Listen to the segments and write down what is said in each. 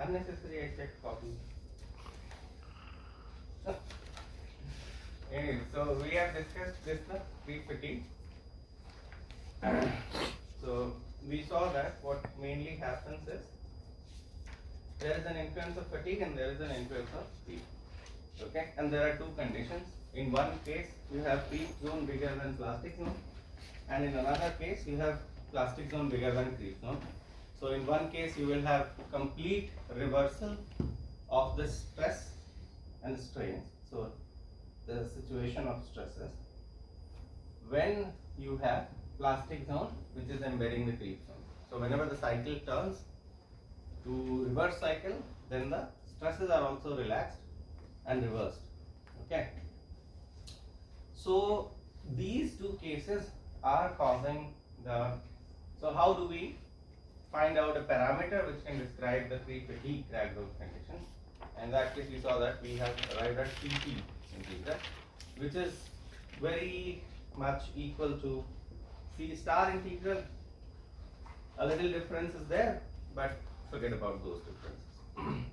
Unnecessary I checked copy. Anyway, so we have discussed this the creep fatigue. So we saw that what mainly happens is there is an influence of fatigue and there is an influence of creep. Okay, and there are two conditions. In one case you have creep zone bigger than plastic zone, and in another case you have plastic zone bigger than creep zone. So in one case you will have complete reversal of the stress and strains. So the situation of stresses when you have plastic zone which is embedding the creep zone. So whenever the cycle turns to reverse cycle, then the stresses are also relaxed and reversed. Okay. So these two cases are causing the. So how do we find out a parameter which can describe the creep fatigue crack growth condition? In that case, we saw that we have arrived at CT integral, which is very much equal to C star integral. A little difference is there, but forget about those differences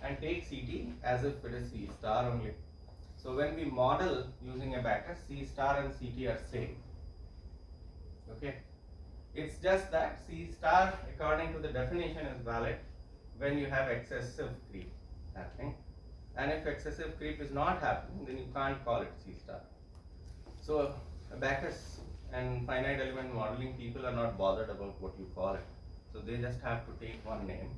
and take CT as if it is C star only. So when we model using a vector, C star and CT are same. Okay, it's just that C star according to the definition is valid when you have excessive creep happening, and if excessive creep is not happening, then you can't call it C star. So Abacus and finite element modeling people are not bothered about what you call it. So they just have to take one name,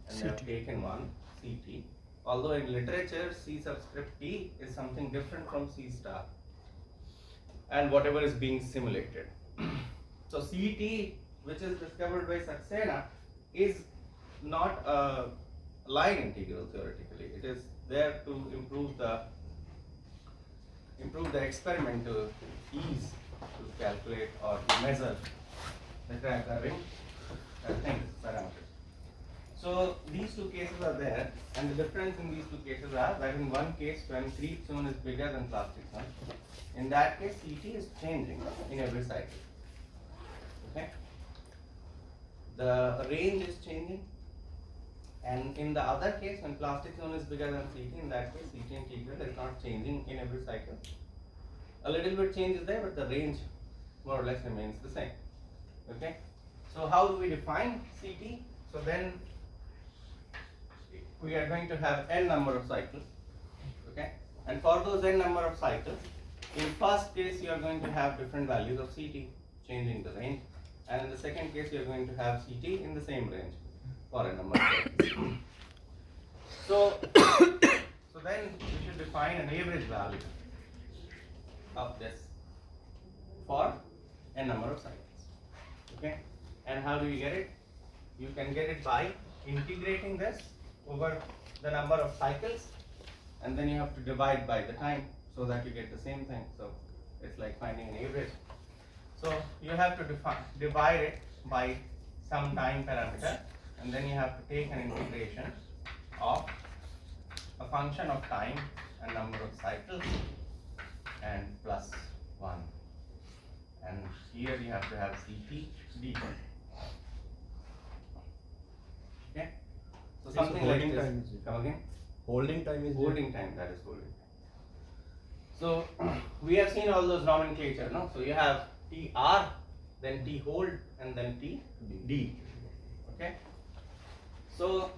and they have taken one, CT. Although in literature, C subscript T is something different from C star, and whatever is being simulated. So CT, which is discovered by Saxena, is not a line integral theoretically. It is there to improve the experimental ease to calculate or to measure the crack curving things, parameters. So these two cases are there, and the difference in these two cases are that in one case when creep zone is bigger than plastic zone, in that case CT is changing in every cycle. Okay, the range is changing, and in the other case when plastic zone is bigger than CT, in that case CT integral is not changing in every cycle. A little bit change is there, but the range more or less remains the same. Okay, so how do we define CT? So then we are going to have n number of cycles. Okay, and for those n number of cycles, in first case you are going to have different values of CT changing the range, and in the second case you are going to have CT in the same range for a number of cycles. So then we should define an average value of this for a number of cycles. Okay, and how do you get it? You can get it by integrating this over the number of cycles, and then you have to divide by the time so that you get the same thing. So it's like finding an average. So you have to divide it by some time parameter, and then you have to take an integration of a function of time and number of cycles and plus 1, and here you have to have CT dt. Okay, so something like this. Come again? Holding time is holding time. That is holding time. So we have seen all those nomenclature, no? So you have TR, then T hold, and then T D. Okay. So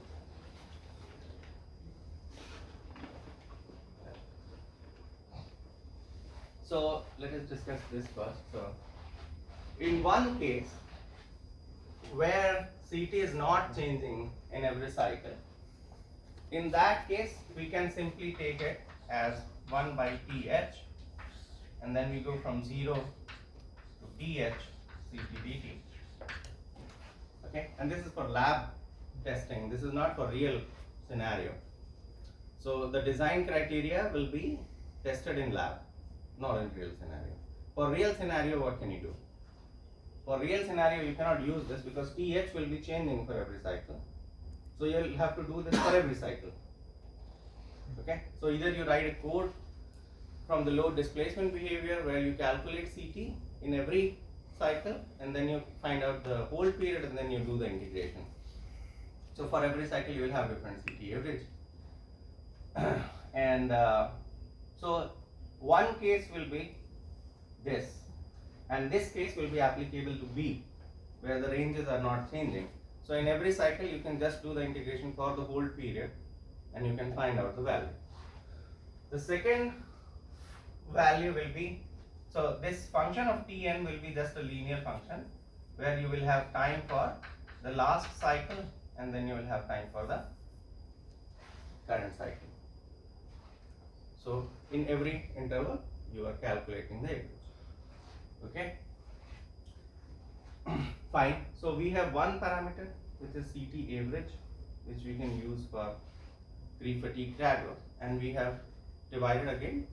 let us discuss this first. So in one case where CT is not changing in every cycle, in that case we can simply take it as 1 by TH, and then we go from 0 to TH CT dt. Okay, and this is for lab testing. This is not for real scenario. So the design criteria will be tested in lab, not in real scenario. For real scenario, what can you do? For real scenario, you cannot use this because TH will be changing for every cycle. So you'll have to do this for every cycle. Okay, so either you write a code from the load displacement behavior where you calculate CT in every cycle, and then you find out the hold period, and then you do the integration. So for every cycle you will have different CT average. And so one case will be this, and this case will be applicable to B, where the ranges are not changing. So in every cycle you can just do the integration for the whole period and you can find out the value. The second value will be, so this function of Tn will be just a linear function where you will have time for the last cycle and then you will have time for the current cycle. So in every interval you are calculating the average. Okay. Fine. So we have one parameter which is CT average, which we can use for creep fatigue crag growth, and we have divided again.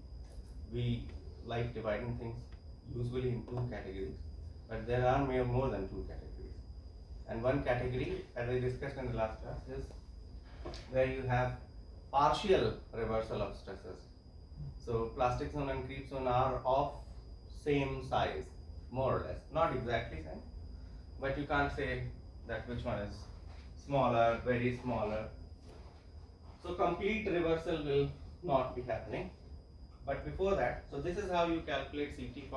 We like dividing things usually in two categories, but there are more than two categories. And one category, as I discussed in the last class, is where you have partial reversal of stresses. So plastic zone and creep zone are of same size, more or less, not exactly same, but you can't say that which one is smaller, very smaller. So complete reversal will not be happening. But before that, so this is how you calculate CT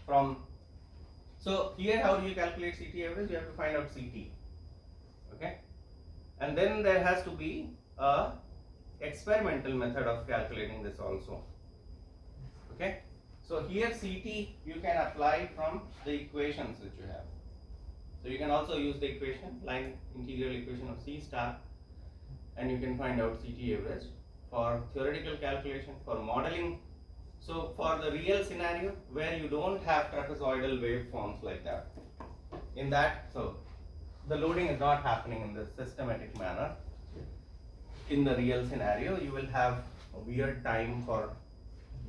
from. So here, how do you calculate CT average? You have to find out CT. Okay, and then there has to be a experimental method of calculating this also. Okay, so here CT you can apply from the equations which you have. So you can also use the equation, line integral equation of C star, and you can find out CT average for theoretical calculation, for modeling. So for the real scenario where you don't have trapezoidal waveforms like that, in that, so the loading is not happening in this systematic manner. In the real scenario, you will have a weird time for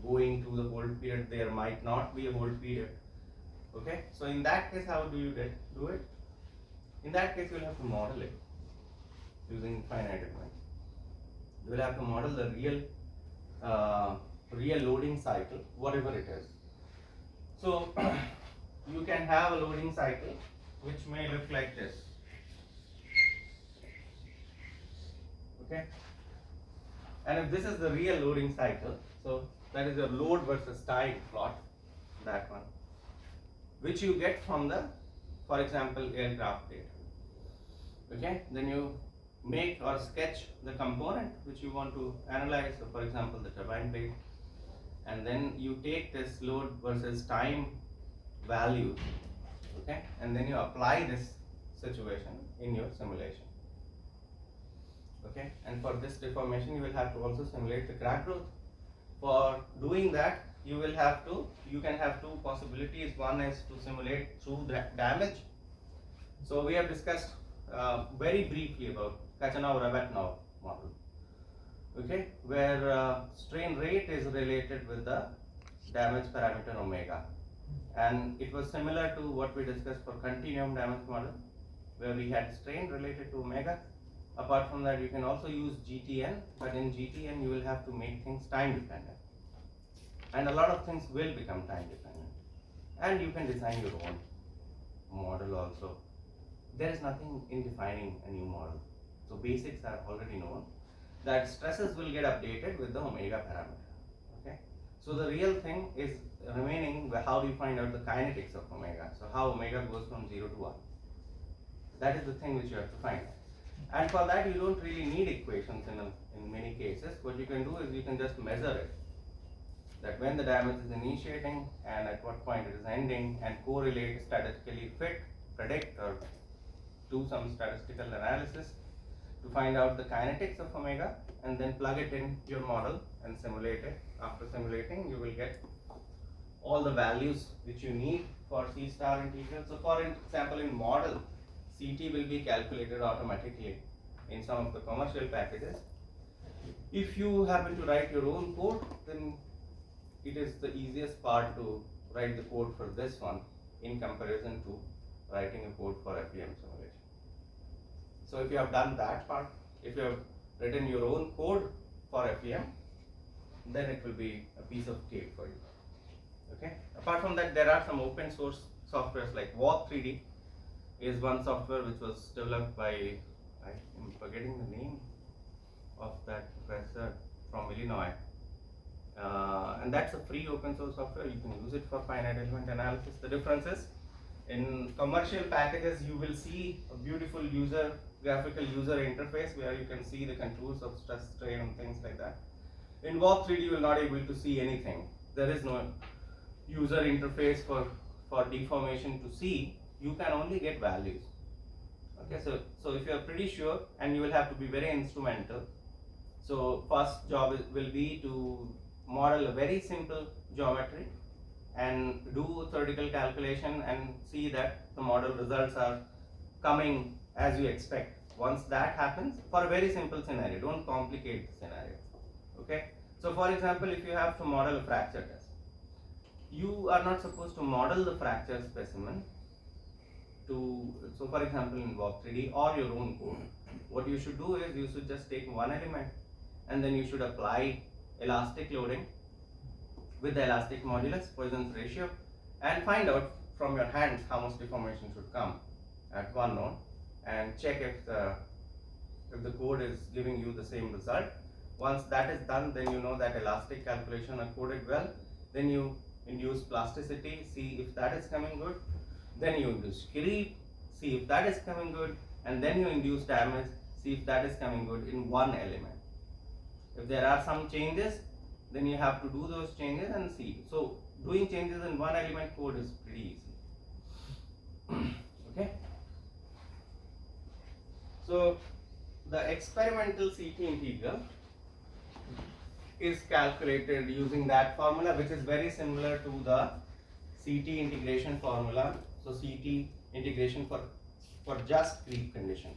going to the hold period. There might not be a hold period. Okay, so in that case, how do you do it? In that case, you will have to model it using finite element. You will have to model the real loading cycle, whatever it is. So you can have a loading cycle which may look like this. Okay, and if this is the real loading cycle, so that is your load versus time plot, that one, which you get from the, for example, aircraft data. Okay, then you make or sketch the component which you want to analyze, so for example the turbine blade, and then you take this load versus time value, okay, and then you apply this situation in your simulation. Okay, and for this deformation you will have to also simulate the crack growth. For doing that you can have two possibilities. One is to simulate through damage. So we have discussed very briefly about Kachanov-Rabatnov model, okay, where strain rate is related with the damage parameter omega, and it was similar to what we discussed for continuum damage model, where we had strain related to omega. Apart from that, you can also use GTN, but in GTN you will have to make things time dependent, and a lot of things will become time dependent, and you can design your own model also. There is nothing in defining a new model. So basics are already known, that stresses will get updated with the omega parameter. Okay, so the real thing is remaining, how do you find out the kinetics of omega? So how omega goes from 0 to 1. That is the thing which you have to find. And for that you don't really need equations in many cases. What you can do is you can just measure it, that when the damage is initiating and at what point it is ending, and correlate, statistically predict or do some statistical analysis to find out the kinetics of omega, and then plug it in your model and simulate it. After simulating, you will get all the values which you need for C star integral. So for example, in model, CT will be calculated automatically in some of the commercial packages. If you happen to write your own code, then it is the easiest part to write the code for this one in comparison to writing a code for FEM simulation. So if you have done that part, if you have written your own code for FEM, then it will be a piece of cake for you. Okay. Apart from that, there are some open source softwares like Warp 3D, is one software which was developed by, I am forgetting the name of that professor from Illinois. And that's a free open source software. You can use it for finite element analysis. The difference is, in commercial packages you will see a beautiful graphical user interface where you can see the contours of stress, strain and things like that. In Warp 3D you will not able to see anything. There is no user interface for deformation to see. You can only get values. Okay, so if you are pretty sure, and you will have to be very instrumental. So first job will be to model a very simple geometry and do theoretical calculation and see that the model results are coming as you expect. Once that happens, for a very simple scenario, don't complicate the scenario. Okay, so for example, if you have to model a fracture test, you are not supposed to model the fracture specimen to, so for example in Warp 3D or your own code, what you should do is you should just take one element and then you should apply elastic loading with the elastic modulus, Poisson's ratio, and find out from your hands how much deformation should come at one node, and check if the code is giving you the same result. Once that is done, then you know that elastic calculation are coded well. Then you induce plasticity, see if that is coming good. Then you induce creep, see if that is coming good, and then you induce damage, see if that is coming good in one element. If there are some changes, then you have to do those changes and see. So doing changes in one element code is pretty easy. Okay. So the experimental CT integral is calculated using that formula, which is very similar to the CT integration formula. So CT integration for just creep condition.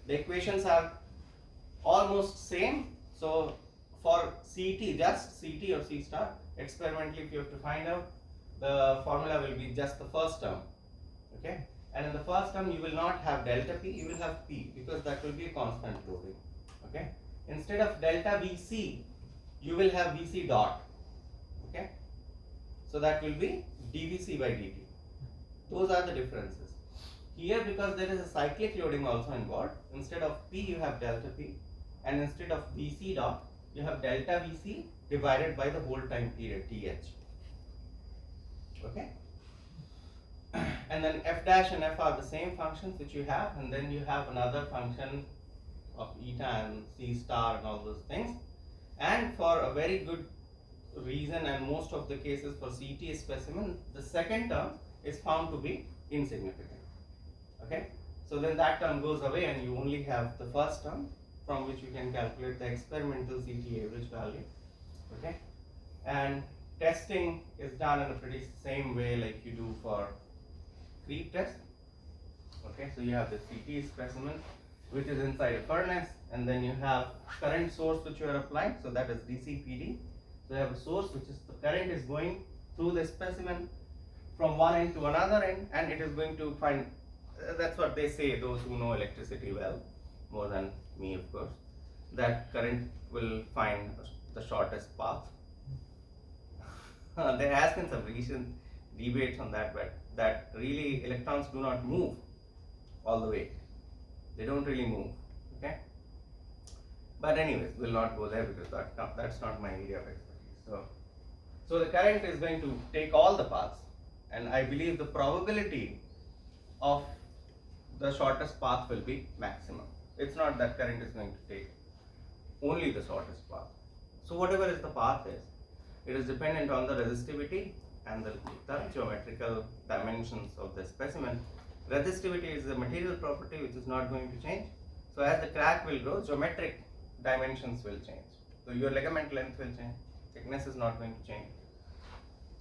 The equations are almost same. So for CT, just CT or C star, experimentally if you have to find out, the formula will be just the first term. Okay, and in the first term you will not have delta P, you will have P, because that will be a constant loading. Okay, instead of delta VC, you will have VC dot. Okay, so that will be dVC by dt. Those are the differences. Here, because there is a cyclic loading also involved, instead of P you have delta P, and instead of VC dot you have delta VC divided by the whole time period TH. Okay, and then F dash and F are the same functions which you have, and then you have another function of eta and C star and all those things. And for a very good reason, and most of the cases for CT specimen, the second term is found to be insignificant. Okay, so then that term goes away and you only have the first term from which you can calculate the experimental CT average value. Okay, and testing is done in a pretty same way like you do for creep test. Okay, so you have the CT specimen which is inside a furnace, and then you have current source which you are applying, so that is DC PD. So you have a source which is the current is going through the specimen from one end to another end, and it is going to find, that's what they say, those who know electricity well, more than me of course, that current will find the shortest path. There has been some recent debates on that, but that really electrons do not move all the way. They don't really move. Okay. But anyways, we'll not go there because that's not my area of expertise. So the current is going to take all the paths, and I believe the probability of the shortest path will be maximum. It's not that current is going to take only the shortest path. So whatever is the path is, it is dependent on the resistivity and the geometrical dimensions of the specimen. Resistivity is a material property which is not going to change. So as the crack will grow, geometric dimensions will change. So your ligament length will change, thickness is not going to change.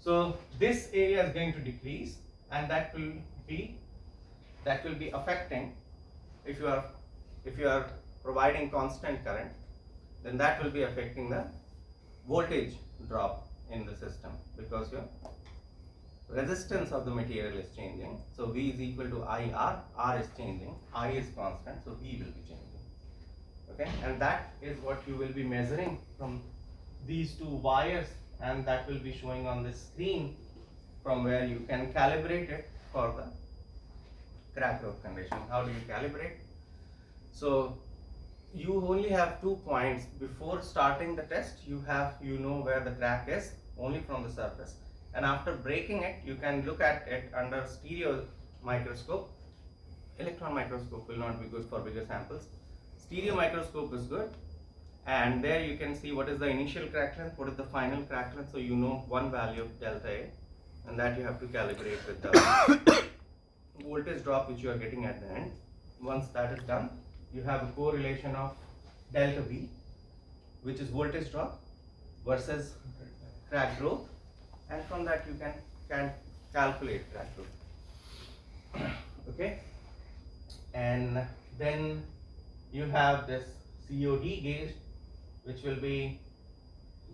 So this area is going to decrease, and that will be affecting, if you are providing constant current, then that will be affecting the voltage drop in the system, because your resistance of the material is changing. So V is equal to IR, R is changing, I is constant, so V will be changing. Okay, and that is what you will be measuring from these two wires, and that will be showing on the screen, from where you can calibrate it for the crack growth condition. How do you calibrate? So you only have 2 points before starting the test. You know where the crack is only from the surface, and after breaking it you can look at it under stereo microscope. Electron microscope will not be good for bigger samples. Stereo microscope is good, and there you can see what is the initial crack length, what is the final crack length, so you know one value of delta A, and that you have to calibrate with the voltage drop which you are getting at the end. Once that is done, you have a correlation of delta V, which is voltage drop versus crack growth, and from that you can calculate crack growth. Okay, and then you have this COD gauge, which will be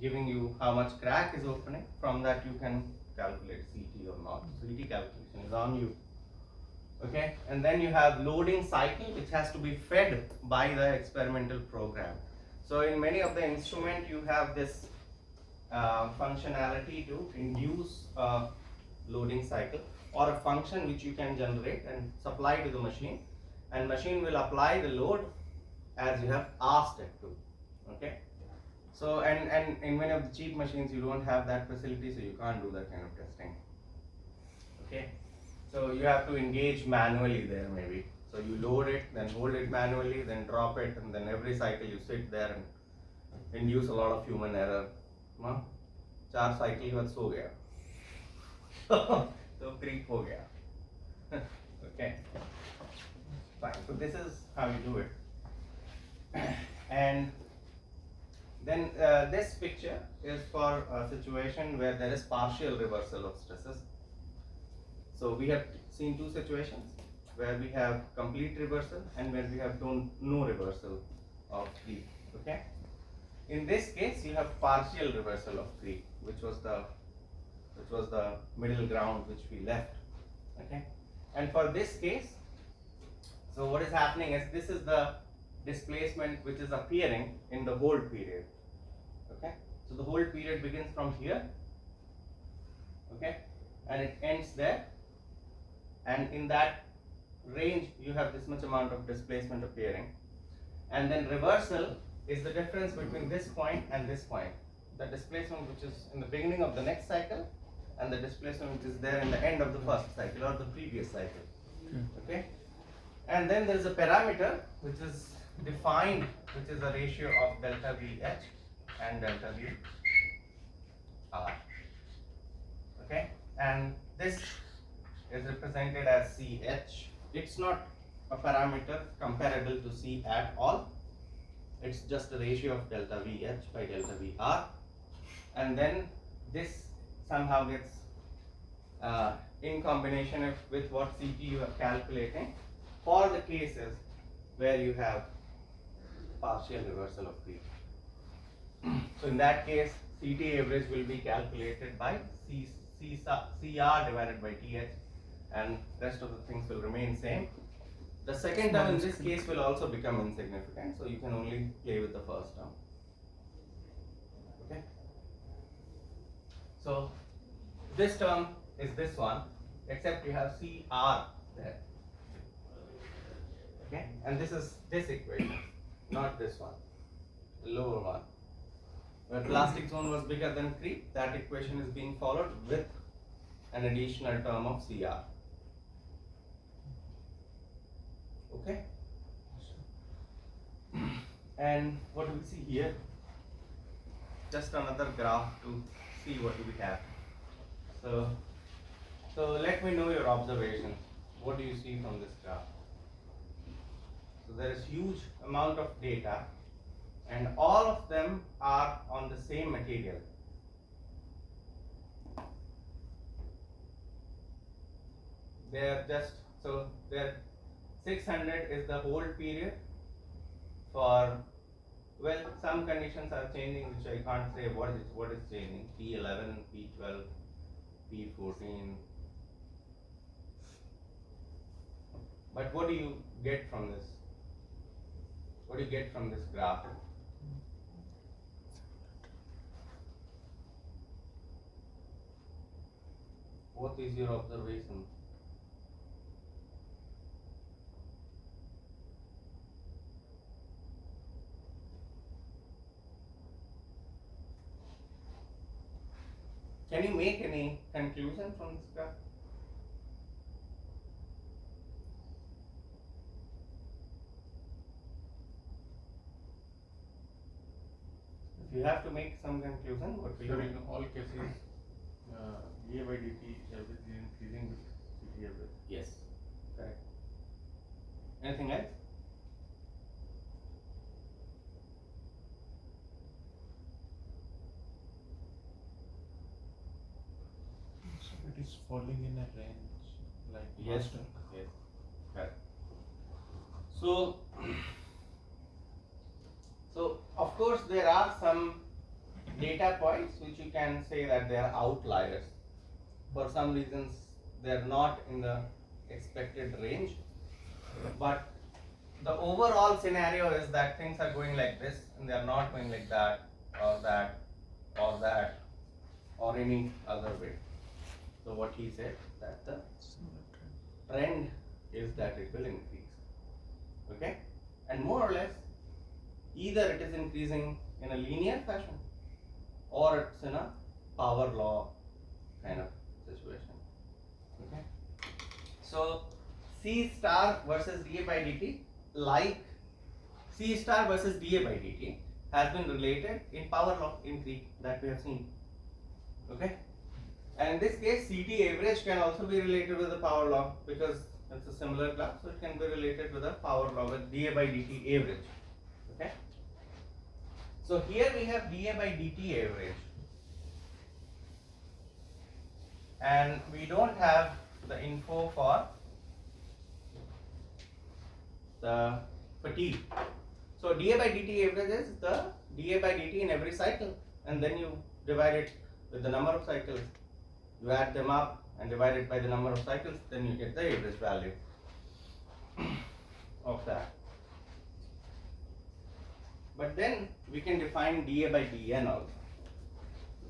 giving you how much crack is opening. From that you can calculate CT or not. CT calculation is on you. Okay, and then you have loading cycle, which has to be fed by the experimental program. So in many of the instrument you have this functionality to induce a loading cycle, or a function which you can generate and supply to the machine, and machine will apply the load as you have asked it to. Okay, so and in many of the cheap machines you don't have that facility, so you can't do that kind of testing. Okay, so you have to engage manually there maybe. So you load it, then hold it manually, then drop it, and then every cycle you sit there and induce a lot of human error. 4 cycle ही बस हो गया तो creep हो गया. Okay, fine. So this is how you do it. And then this picture is for a situation where there is partial reversal of stresses. So we have seen 2 situations where we have complete reversal and where we have no reversal of creep. Okay, in this case you have partial reversal of creep, which was the middle ground which we left. Okay, and for this case, so what is happening is this is the displacement which is appearing in the hold period. Okay, so the hold period begins from here, okay, and it ends there, and in that range you have this much amount of displacement appearing, and then reversal is the difference between this point and this point, the displacement which is in the beginning of the next cycle and the displacement which is there in the end of the first cycle or the previous cycle. Okay, and then there is a parameter which is defined, which is a ratio of delta VH and delta V R. Okay, and this is represented as CH. It's not a parameter comparable to C at all. It's just a ratio of delta VH by delta VR, and then this somehow gets in combination with what CT you are calculating for the cases where you have partial reversal of creep. So in that case, CT average will be calculated by CR divided by TH, and rest of the things will remain same. The second term in this case will also become insignificant, so you can only play with the first term. Okay, so this term is this one, except you have CR there. Okay, and this is this equation, not this one, the lower one. Where plastic zone was bigger than creep, that equation is being followed with an additional term of CR. Okay, and what do we see here? Just another graph to see what do we have. So let me know your observations. What do you see from this graph? So there is huge amount of data, and all of them are on the same material. They are just, so they're 600 is the hold period for, well, some conditions are changing which I can't say what is changing, P11, P12, P14. But what do you get from this? What do you get from this graph? What is your observation? Can you make any conclusion from this graph? If you have to make some conclusion, what will you Sir, make? in all cases, dA by dt average is increasing with CT average. Yes, correct. Anything else? So it is falling in a range like Yes, master. yes, correct. So, of course there are some data points which you can say that they are outliers. For some reasons they are not in the expected range, but the overall scenario is that things are going like this and they are not going like that or that or that or any other way. So what he said that the trend is that it will increase. Okay, and more or less either it is increasing in a linear fashion or it's in a power law kind of situation. Okay, so C star versus dA by dt, like C star versus dA by dt has been related in power law in Greek that we have seen. Okay, and in this case CT average can also be related with the power law because it's a similar class, so it can be related with the power law with dA by dt average. Okay, so here we have dA by dt average and we don't have the info for the fatigue. So dA by dt average is the dA by dt in every cycle, and then you divide it with the number of cycles. You add them up and divide it by the number of cycles, then you get the average value of that. But then we can define dA by dN also.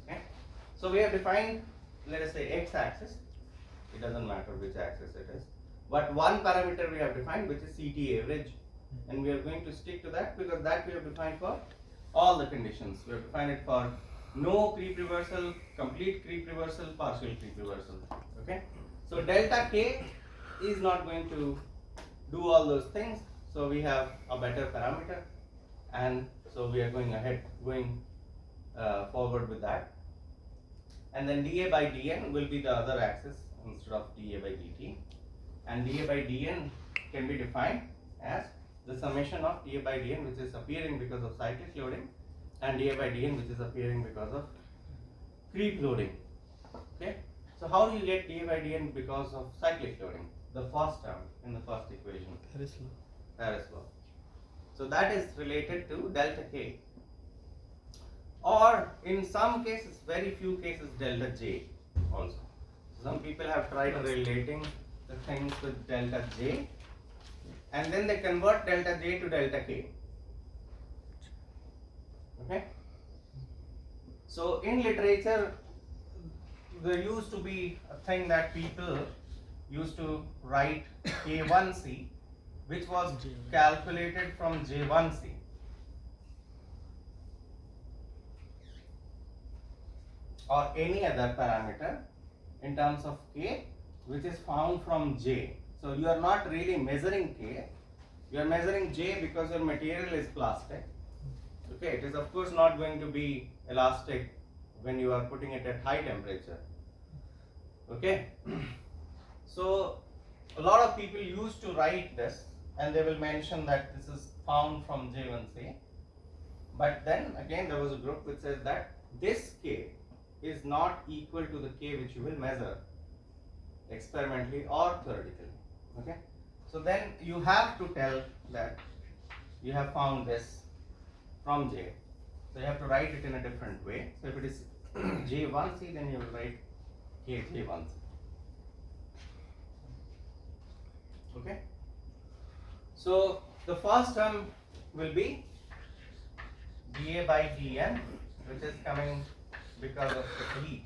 Okay? So we have defined, let us say, x-axis. It doesn't matter which axis it is. But one parameter we have defined, which is CT average. And we are going to stick to that because that we have defined for all the conditions. We have defined it for no creep reversal, complete creep reversal, partial creep reversal. Okay? So delta K is not going to do all those things. So we have a better parameter, and so we are going ahead, forward with that. And then dA by dN will be the other axis instead of dA by dt. And dA by dN can be defined as the summation of dA by dN, which is appearing because of cyclic loading, and dA by dN, which is appearing because of creep loading. Okay, so how do you get dA by dN because of cyclic loading? The first term in the first equation, Paris law. So that is related to delta K, or in some cases, very few cases, delta J also. Some people have tried relating the things with delta J, and then they convert delta J to delta K. Okay, so in literature there used to be a thing that people used to write K1C, which was calculated from J1C. Or any other parameter in terms of K, which is found from J. So you are not really measuring K, you are measuring J because your material is plastic. Okay, it is of course not going to be elastic when you are putting it at high temperature. Okay, so a lot of people used to write this and they will mention that this is found from J1C, but then again there was a group which says that this K is not equal to the K which you will measure experimentally or theoretically. Okay, so then you have to tell that you have found this from J, so you have to write it in a different way. So if it is J1C, then you will write K J1C. Okay, so the first term will be dA by dN, which is coming because of the E,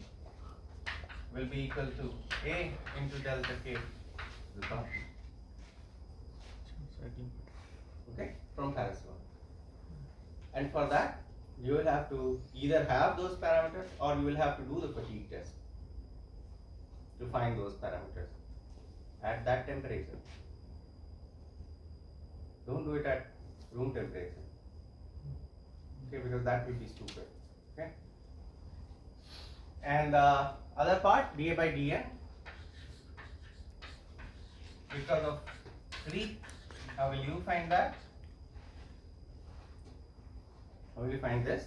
will be equal to A into delta K. Okay, from Paris law. And for that you will have to either have those parameters or you will have to do the fatigue test to find those parameters at that temperature. Don't do it at room temperature. Okay, because that will be stupid. Okay. And the other part, dA by dN, because of creep, how will you find that? How will you find this?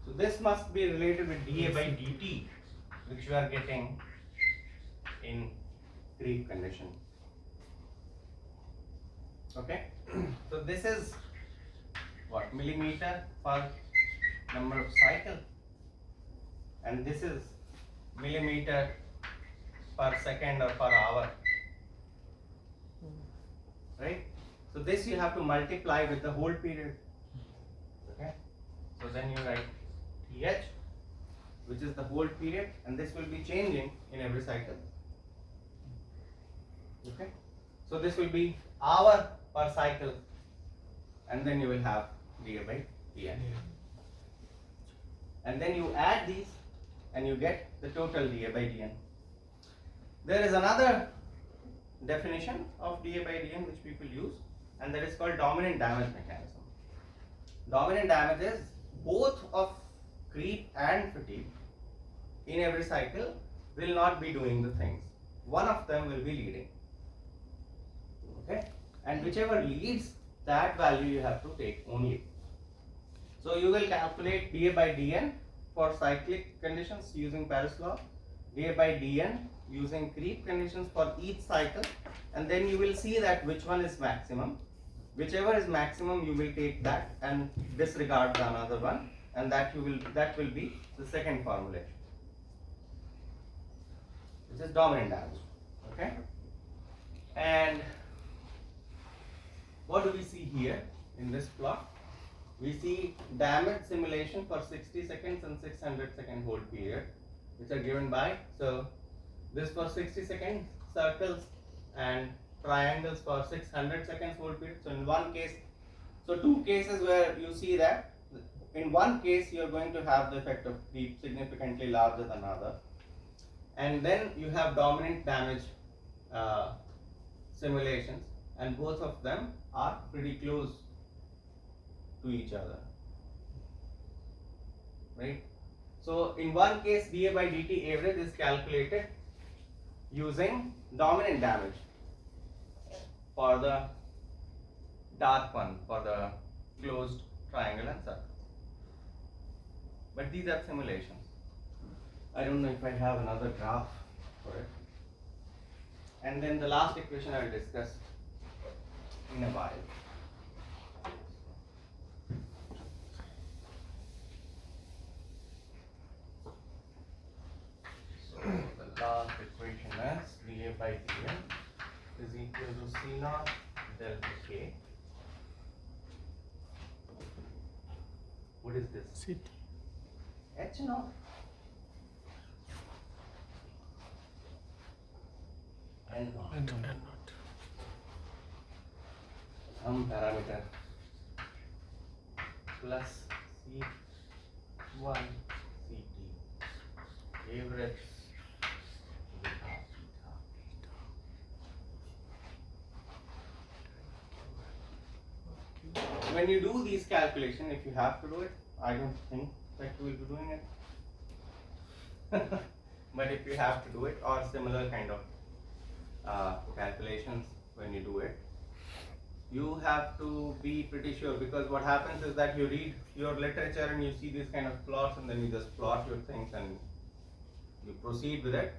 So this must be related with dA by dt, which you are getting in creep condition. Okay, so this is what, millimeter per number of cycle, and this is millimeter per second or per hour, right? So this you have to multiply with the whole period. Okay, so then you write TH, which is the whole period, and this will be changing in every cycle. Okay, so this will be hour per cycle, and then you will have dA by dN. And then you add these and you get the total dA by dN. There is another definition of dA by dN which people use, and that is called dominant damage mechanism. Dominant damage is both of creep and fatigue in every cycle will not be doing the things. One of them will be leading. Okay, and whichever leads, that value you have to take only. So you will calculate dA by dN for cyclic conditions using Paris law, dA by dN using creep conditions for each cycle, and then you will see that which one is maximum. Whichever is maximum, you will take that and disregard the another one, and that will be the second formulation, which is dominant damage. Okay, and what do we see here in this plot? We see damage simulation for 60 seconds and 600 second hold period, which are given by, so this for 60 seconds circles and triangles for 600 seconds hold period. So in one case, so two cases where you see that in one case you are going to have the effect of creep significantly larger than other, and then you have dominant damage simulations, and both of them are pretty close to each other, right? So in one case, dA by dt average is calculated using dominant damage for the dark one, for the closed triangle and circle. But these are simulations. I don't know if I have another graph for it. And then the last equation I will discuss in a while. So the last equation is dA by dN is equal to C naught delta K. What is this? City. H naught. N naught. And not. Some parameter plus C1 CT average beta theta. When you do these calculations, if you have to do it, I don't think that you will be doing it. But if you have to do it, or similar kind of calculations when you do it, you have to be pretty sure, because what happens is that you read your literature and you see these kind of plots, and then you just plot your things and you proceed with it.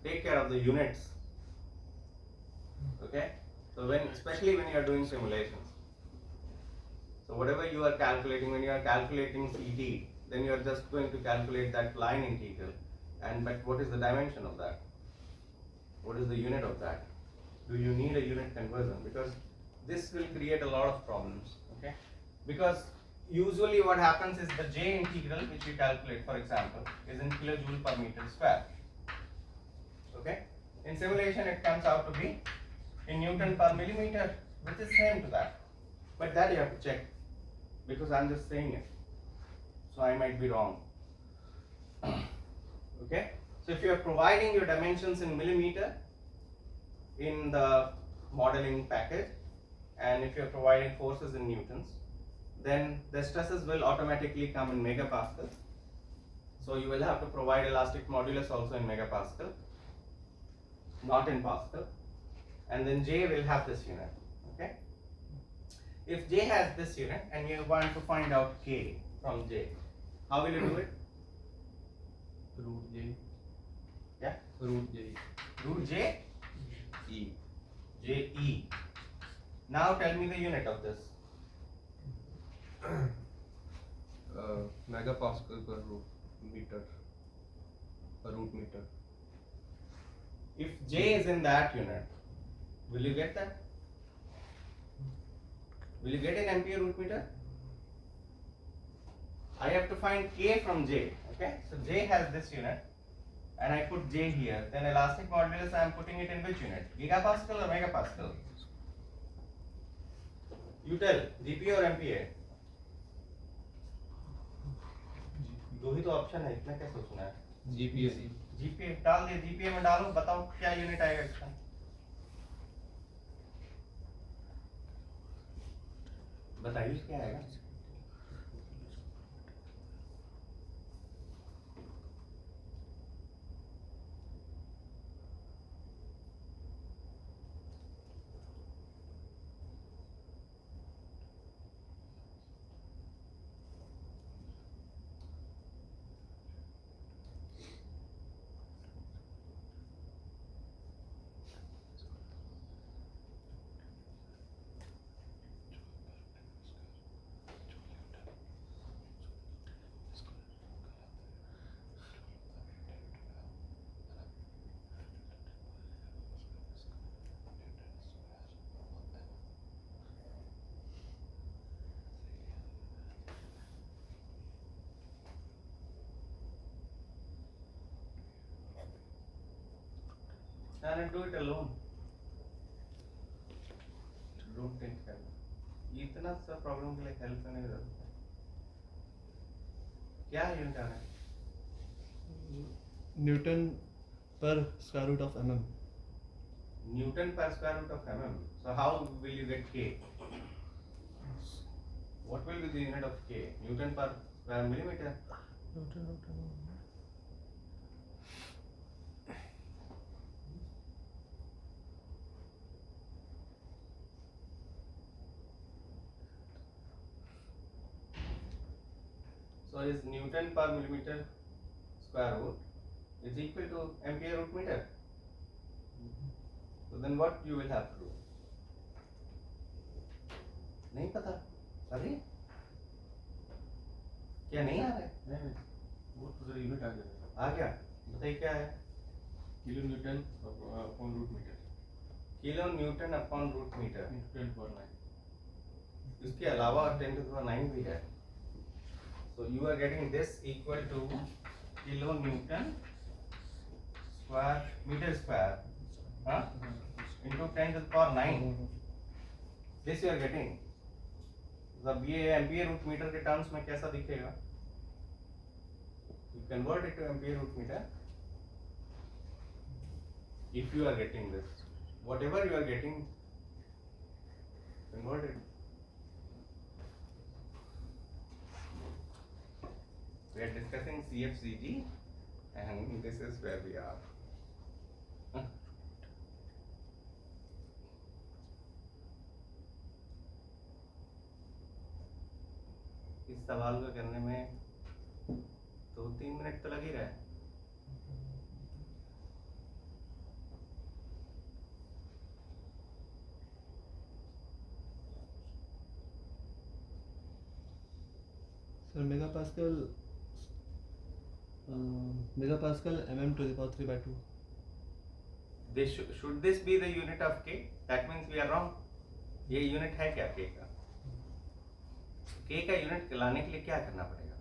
Take care of the units. Okay, so especially when you are doing simulations, so whatever you are calculating, when you are calculating CT, then you are just going to calculate that line integral, but what is the dimension of that? What is the unit of that? Do you need a unit conversion? Because this will create a lot of problems. Okay, because usually what happens is the J integral which we calculate, for example, is in kilojoule per meter square. Okay? In simulation it comes out to be in Newton per millimeter, which is same to that. But that you have to check, because I'm just saying it. So I might be wrong. Okay? So if you are providing your dimensions in millimeter in the modeling package, and if you are providing forces in newtons, then the stresses will automatically come in megapascal. So you will have to provide elastic modulus also in megapascal, not in pascal. And then J will have this unit. Okay? If J has this unit and you want to find out K from J, how will you do it? Root J. Yeah? Root J. Root J? E. J E. Now tell me the unit of this. Megapascal per root meter. Per root meter. If J is in that unit, will you get that? Will you get an ampere root meter? I have to find K from J. Okay? So J has this unit, and I put J here. Then elastic modulus, I am putting it in which unit? Gigapascal or megapascal? You tell, GPA or MPA? दो ही तो option है, इतना क्या सोचना है? GPA. GPA डाल दे, GPA में डालो, बताओ क्या यूनिट आएगा इसका? बताइए क्या आएगा? And do it alone. Don't take help. इतना सा प्रॉब्लम के लिए हेल्प करने की जरूरत है? क्या यूनिट आ रहा है? Newton per square root of mm. Newton per square root of mm. So how will you get K? What will be the unit of K? Newton per square millimeter. So is Newton per millimeter square root is equal to ampere root meter. So then what you will have to do? नहीं पता? अरे क्या नहीं आ रहा है? नहीं, वो तो यूनिट आ गया. आ गया? बताइए क्या है? Kilo newton upon root metre. Kilo newton upon root metre. Into 10⁹. इसके अलावा 10⁹ भी है. So you are getting this equal to kilo Newton square meter square, huh? Into 10⁹. This you are getting. अब ये एम्पियर रूट मीटर के terms में कैसा दिखेगा? You convert it to ampere root meter. If you are getting this, whatever you are getting, convert it. We are discussing CFCG, and this is where we are. इस सवाल को करने में 2-3 minute तो लग ही रहा है. Sir, megapascal mm to the power 3/2. This should this be the unit of K? That means we are wrong. ये यूनिट है क्या K का? K का यूनिट लाने के लिए क्या करना पड़ेगा?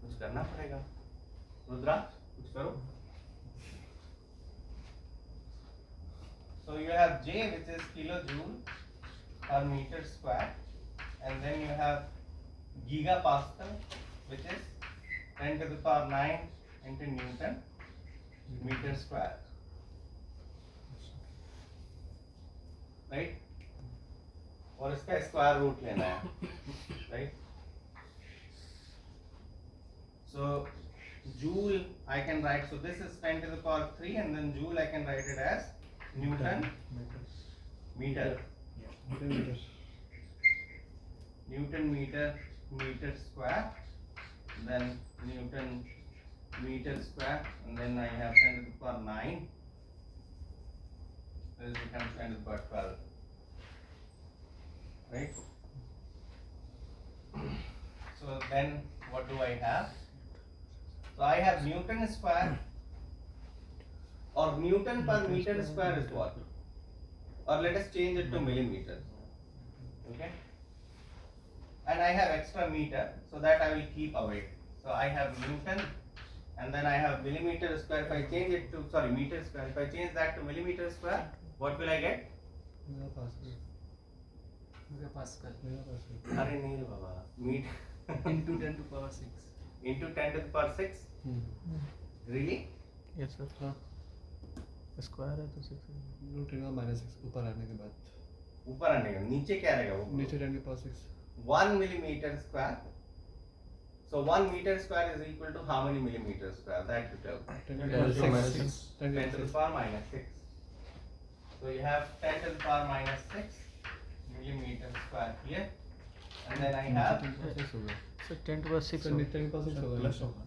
कुछ करना पड़ेगा। रुद्राक्ष कुछ करो। So you have J, which is kilojoule per meter square, and then you have gigapascal, which is 10 to the power 9 into Newton meter square, right? और इसका स्क्वायर रूट लेना है, right? So joule I can write, so this is 10 to the power 3, and then joule I can write it as Newton meter. Newton meter square, then Newton meter square, and then I have 10 to the power 9. This becomes 10 to the power 12, right? So then what do I have? So I have Newton square, or Newton per meter square is what? Or let us change it to millimeters, okay? And I have extra meter, so that I will keep away. So I have Newton, and then I have millimeter square. If I change it to, sorry, meter square, if I change that to millimeter square, what will I get? Megapascal. Arey nahi re baba. Meter Into 10 to power 6. into 10 to the power 6. Really? Yes sir. हाँ square है तो 6 root रहेगा -6 ऊपर आने के बाद ऊपर आने का, नीचे क्या रहेगा वो? नीचे 10 के power 6 1 millimeter square. So 1 meter square is equal to how many millimeter square? That you tell. 10 के power 6 10 to the power minus 6. So you have 10 to the power minus 6 millimeter square here, and then I have, sir 10 to the 6 sir नीचे 10 के power 6 होगा plus होगा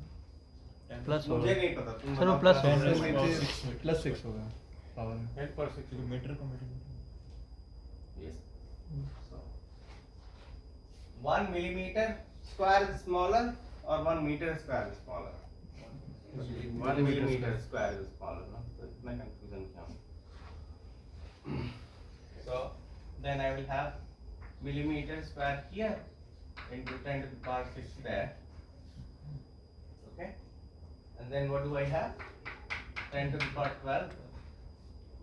plus मुझे होगा नहीं पता, तुम सर वो बताओ प्लस क्या होगा। है? नीचे प्लस 6 होगा पावर में 10 per 6 मीटर को metre Yes. So 1 millimeter square is smaller, or 1 meter square is smaller? 1 millimeter square is smaller, no? So it's my confusion here. So then I will have millimeter square here into 10 to the power 6 there. Okay? And then what do I have? 10 to the power 12.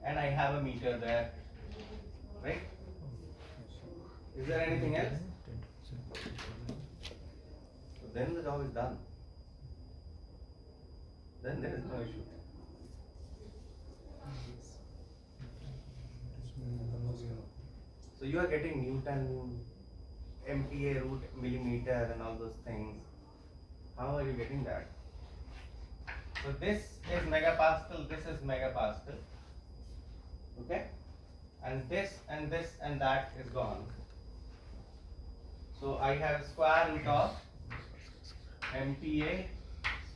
And I have a meter there. Right? Is there anything else? So then the job is done. Then there is no issue. So you are getting Newton, MPa, root, millimeter, and all those things. How are you getting that? So this is megapascal, this is megapascal. Okay? And this and this and that is gone. So I have square root of MPa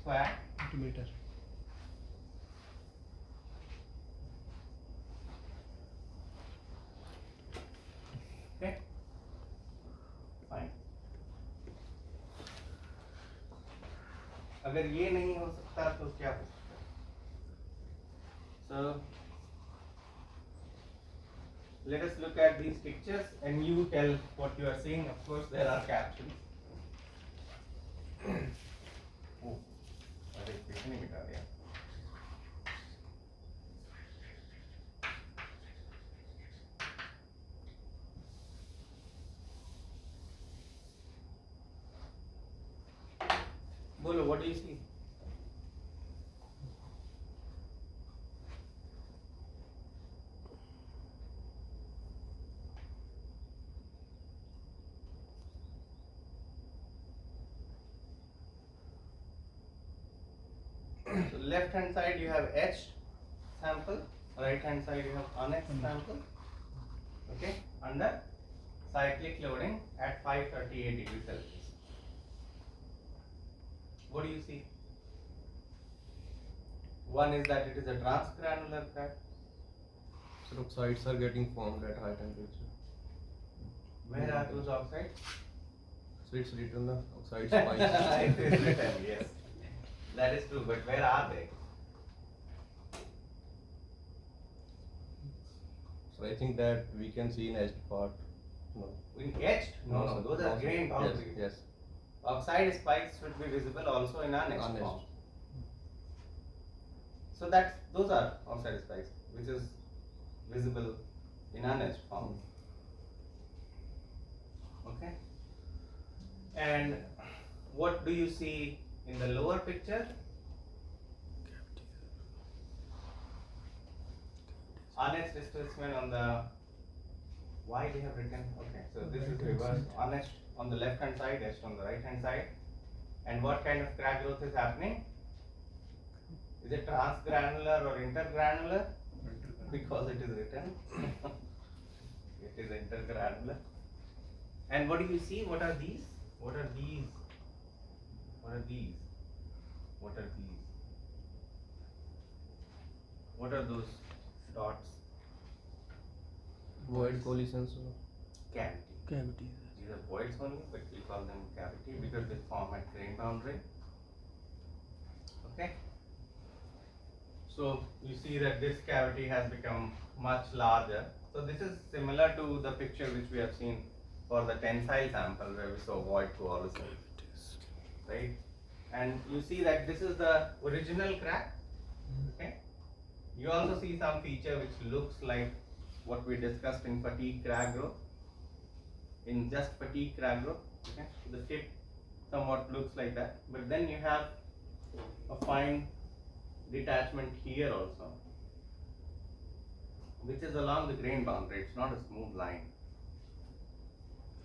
square metre Okay, fine. अगर ये नहीं हो सकता तो क्या हो सकता है? So let us look at these pictures and you tell what you are seeing. Of course, there are captions. Oh, अरे picture नहीं मिटा दिया. बोलो, what do you see? So left hand side you have etched sample, right hand side you have unetched sample. Okay, under cyclic loading at 538 degrees Celsius. What do you see? One is that it is a transgranular crack. So oxides are getting formed at high temperature. Where are those oxides? So it's written the oxide spikes. It is written, yes. That is true, but where are they? So I think that we can see in edged part. No. In etched? No, sir. those are sir. grain boundaries. Yes. Oxide spikes should be visible also in an etched Unetched. form. So those are oxide spikes, which is visible in an etched form. Okay. And what do you see in the lower picture? Unetched displacement on the, why they have written, okay, so this is reverse, unetched on the left hand side, etched on the right hand side. And what kind of crack growth is happening? Is it transgranular or intergranular? Because it is written. It is intergranular. And what do you see? What are these? What are these? What are these? What are these? What are those dots? Void collisions. Cavity. Cavity. These are voids only, but we call them cavity because they form at grain boundary. Okay. So you see that this cavity has become much larger. So this is similar to the picture which we have seen for the tensile sample where we saw void coalescence, right? And you see that this is the original crack. Okay. You also see some feature which looks like what we discussed in fatigue crack growth. In just fatigue crack growth, okay, so the tip somewhat looks like that, but then you have a fine detachment here also, which is along the grain boundary. It's not a smooth line.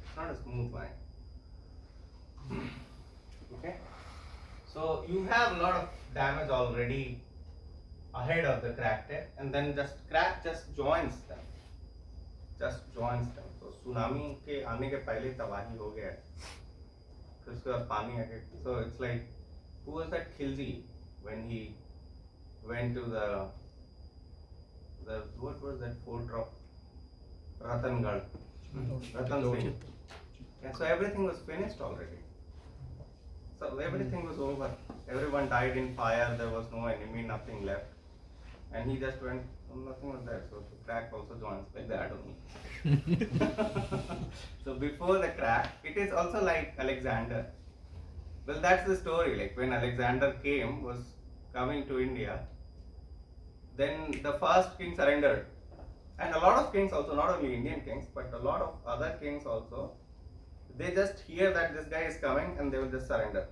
It's not a smooth line. Okay, so you have a lot of damage already ahead of the crack tip, and then crack just joins them. तो tsunami के आने के पहले तबाही हो गया है, फिर उसके बाद पानी आके, so it's like, who was that Khilji when he went to the what was that fort of Ratangarh, Ratan Singh. Yeah, so everything was finished already. So everything was over. Everyone died in fire. There was no enemy, nothing left, and he just went. Nothing was there. So the crack also joins like that only. So before the crack, it is also like Alexander. Well, that's the story. Like when Alexander was coming to India, then the first king surrendered. And a lot of kings also, not only Indian kings, but a lot of other kings also, they just hear that this guy is coming and they will just surrender.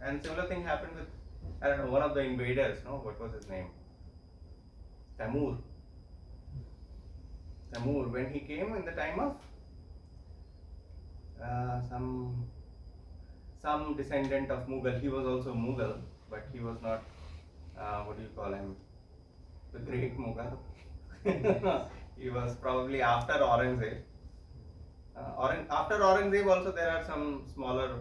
And similar thing happened with, I don't know, one of the invaders, no? What was his name? Tamur. When he came in the time of some descendant of Mughal, he was also Mughal, but he was not, what do you call him? The great Mughal. He was probably after Aurangzeb. After Aurangzeb also there are some smaller